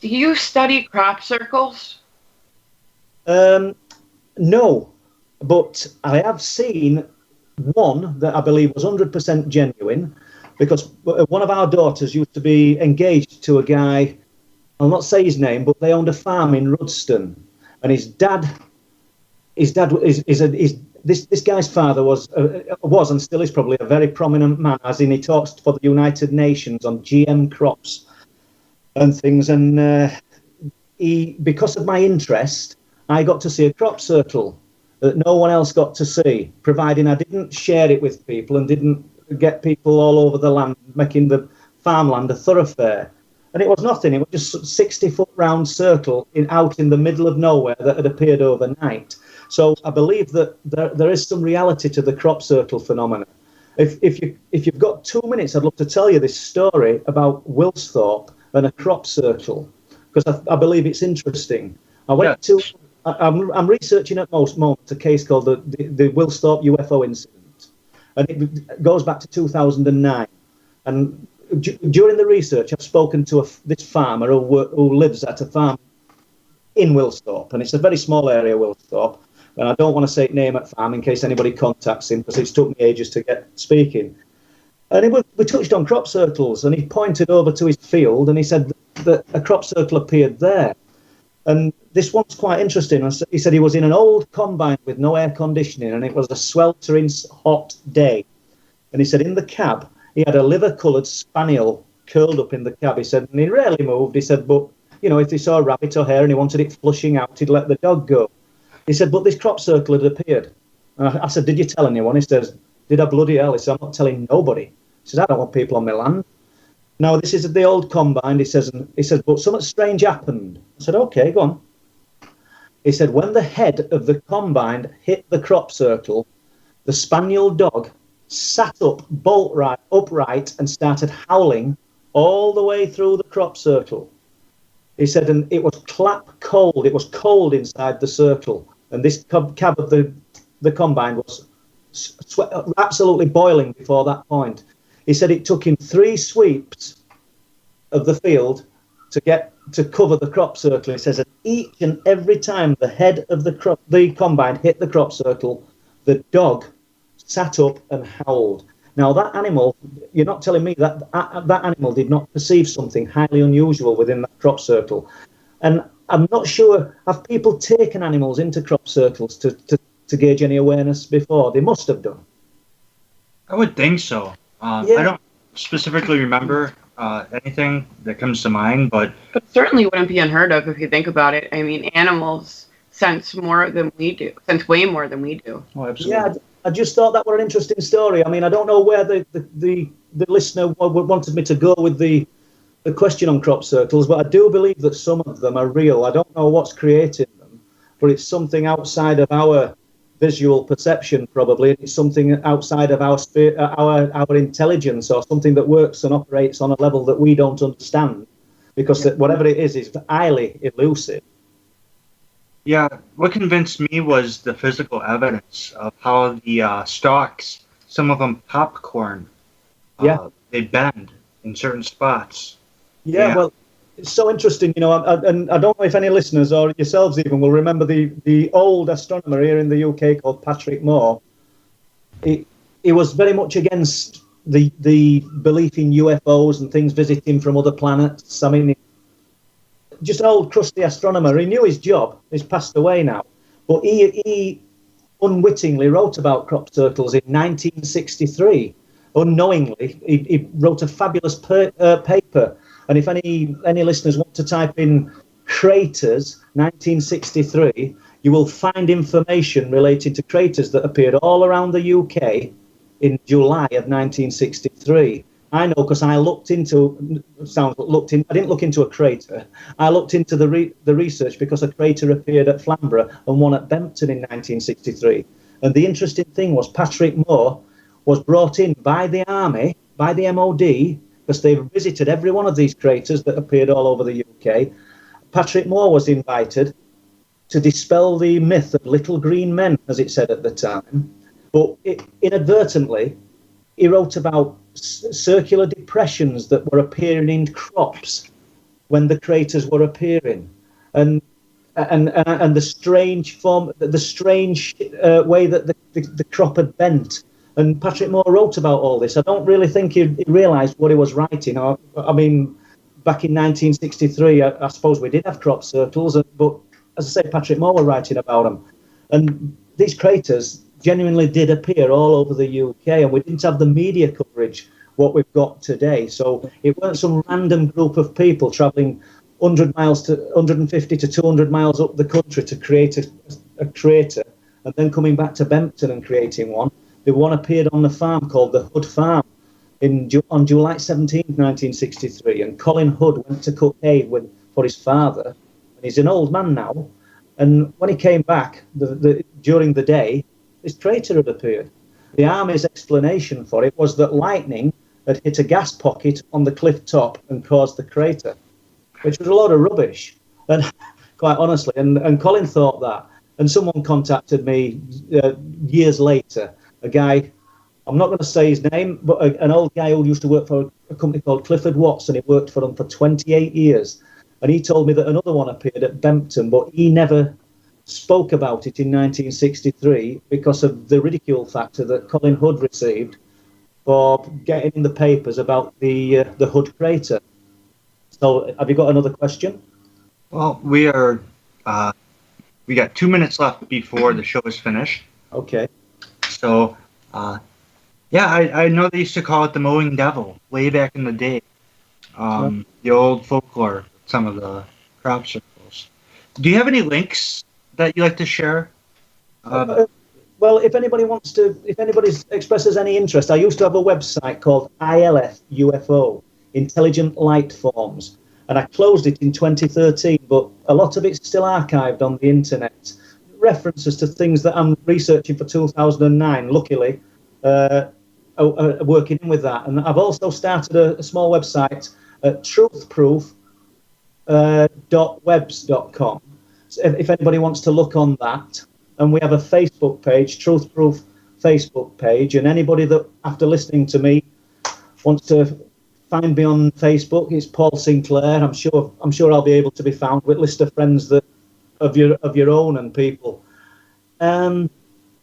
Do you study crop circles? No, but I have seen one that I believe was 100% genuine, because one of our daughters used to be engaged to a guy. I'll not say his name, but they owned a farm in Rudston, and his dad this guy's father was and still is probably a very prominent man, as in he talks for the United Nations on GM crops and things. And because of my interest, I got to see a crop circle that no one else got to see, providing I didn't share it with people and didn't get people all over the land making the farmland a thoroughfare. And it was nothing. It was just a 60-foot round circle out in the middle of nowhere that had appeared overnight. So I believe that there is some reality to the crop circle phenomenon. If you've got 2 minutes, I'd love to tell you this story about Wilsthorpe and a crop circle, because I believe it's interesting. I'm researching at most moments a case called the Wilsthorpe UFO incident, and it goes back to 2009. And during the research, I've spoken to this farmer who lives at a farm in Wilsthorpe, and it's a very small area, Wilsthorpe. And I don't want to say name at farm in case anybody contacts him, because it's took me ages to get speaking. And we touched on crop circles, and he pointed over to his field, and he said that a crop circle appeared there. And this one's quite interesting. He said he was in an old combine with no air conditioning, and it was a sweltering hot day. And he said in the cab, he had a liver-coloured spaniel curled up in the cab. He said, and he rarely moved. He said, but, you know, if he saw a rabbit or hare and he wanted it flushing out, he'd let the dog go. He said, but this crop circle had appeared. And I said, did you tell anyone? He says, did I bloody hell? He said, I'm not telling nobody. He says, I don't want people on my land. Now, this is the old combine, he says, but something strange happened. I said, okay, go on. He said, when the head of the combine hit the crop circle, the spaniel dog sat up upright and started howling all the way through the crop circle. He said, and it was clap cold. It was cold inside the circle. And this cab of the combine was absolutely boiling before that point. He said it took him 3 sweeps of the field to cover the crop circle. He says that each and every time the head of the combine hit the crop circle, the dog sat up and howled. Now, that animal, you're not telling me that animal did not perceive something highly unusual within that crop circle. And I'm not sure, have people taken animals into crop circles to gauge any awareness before? They must have done. I would think so. I don't specifically remember anything that comes to mind, but it certainly wouldn't be unheard of if you think about it. I mean, animals sense more than we do, sense way more than we do. Oh, absolutely. Yeah, I just thought that were an interesting story. I mean, I don't know where the listener wanted me to go with the question on crop circles, but I do believe that some of them are real. I don't know what's creating them, but it's something outside of our visual perception, probably. It's something outside of our intelligence, or something that works and operates on a level that we don't understand. because whatever it is highly elusive. Yeah, what convinced me was the physical evidence of how the stalks, some of them popcorn, they bend in certain spots. Yeah, well, it's so interesting, and I don't know if any listeners or yourselves even will remember the old astronomer here in the UK called Patrick Moore. He was very much against the belief in UFOs and things visiting from other planets. I mean, just an old crusty astronomer. He knew his job. He's passed away now. But he unwittingly wrote about crop circles in 1963. Unknowingly, he wrote a fabulous paper. And if any listeners want to type in craters 1963, you will find information related to craters that appeared all around the UK in July of 1963. I know because I I didn't look into a crater. I looked into the research because a crater appeared at Flamborough and one at Bempton in 1963. And the interesting thing was Patrick Moore was brought in by the Army, by the MOD, because they visited every one of these craters that appeared all over the UK. Patrick Moore was invited to dispel the myth of little green men, as it said at the time. But inadvertently, he wrote about circular depressions that were appearing in crops when the craters were appearing, and the strange way that the crop had bent. And Patrick Moore wrote about all this. I don't really think he realised what he was writing. I mean, back in 1963, I suppose we did have crop circles, but as I say, Patrick Moore were writing about them. And these craters genuinely did appear all over the UK, and we didn't have the media coverage what we've got today. So it weren't some random group of people travelling 150 to 200 miles up the country to create a crater, and then coming back to Bempton and creating one. The one appeared on the farm called the Hood Farm on July 17, 1963, and Colin Hood went to cut hay for his father, and he's an old man now. And when he came back during the day, this crater had appeared. The Army's explanation for it was that lightning had hit a gas pocket on the cliff top and caused the crater, which was a load of rubbish, and quite honestly. And Colin thought that. And someone contacted me years later, a guy, I'm not going to say his name, but an old guy who used to work for a company called Clifford Watson. He worked for them for 28 years. And he told me that another one appeared at Bempton, but he never spoke about it in 1963 because of the ridicule factor that Colin Hood received for getting in the papers about the Hood crater. So have you got another question? Well, we got 2 minutes left before the show is finished. Okay. So, I know they used to call it the mowing devil way back in the day. The old folklore, some of the crop circles. Do you have any links that you like to share? Well, if anybody expresses any interest, I used to have a website called ILF UFO, Intelligent Light Forms, and I closed it in 2013, but a lot of it's still archived on the internet. References to things that I'm researching for 2009, luckily, working in with that. And I've also started a small website at truthproof.webs.com. So if anybody wants to look on that. And we have a Facebook page, Truth Proof Facebook page. And anybody that, after listening to me, wants to find me on Facebook, it's Paul Sinclair. I'm sure I'll be able to be found with a list of friends that of your own and people.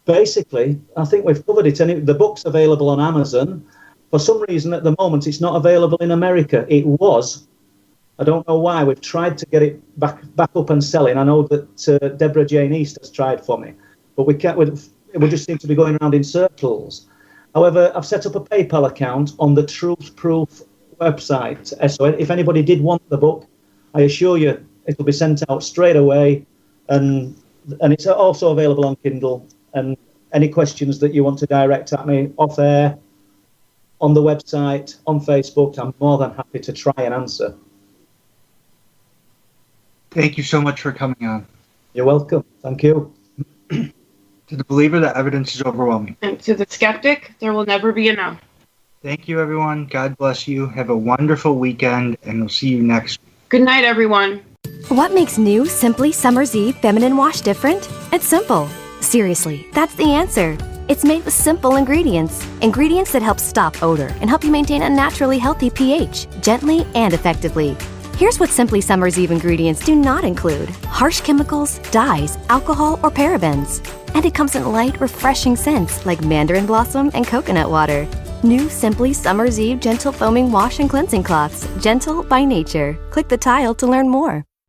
Basically, I think we've covered it. And the book's available on Amazon. For some reason, at the moment, it's not available in America. It was. I don't know why. We've tried to get it back up and selling. I know that Deborah Jane East has tried for me, but we can't. We just seem to be going around in circles. However, I've set up a PayPal account on the Truth Proof website. So if anybody did want the book, I assure you it'll be sent out straight away, and it's also available on Kindle. And any questions that you want to direct at me off air, on the website, on Facebook, I'm more than happy to try and answer. Thank you so much for coming on. You're welcome. Thank you. To the believer, the evidence is overwhelming. And to the skeptic, there will never be enough. Thank you, everyone. God bless you. Have a wonderful weekend, and we'll see you next week. Good night, everyone. What makes new Simply Summer's Eve Feminine Wash different? It's simple. Seriously, that's the answer. It's made with simple ingredients. Ingredients that help stop odor and help you maintain a naturally healthy pH, gently and effectively. Here's what Simply Summer's Eve ingredients do not include: harsh chemicals, dyes, alcohol, or parabens. And it comes in light, refreshing scents like mandarin blossom and coconut water. New Simply Summer's Eve Gentle Foaming Wash and Cleansing Cloths, gentle by nature. Click the tile to learn more.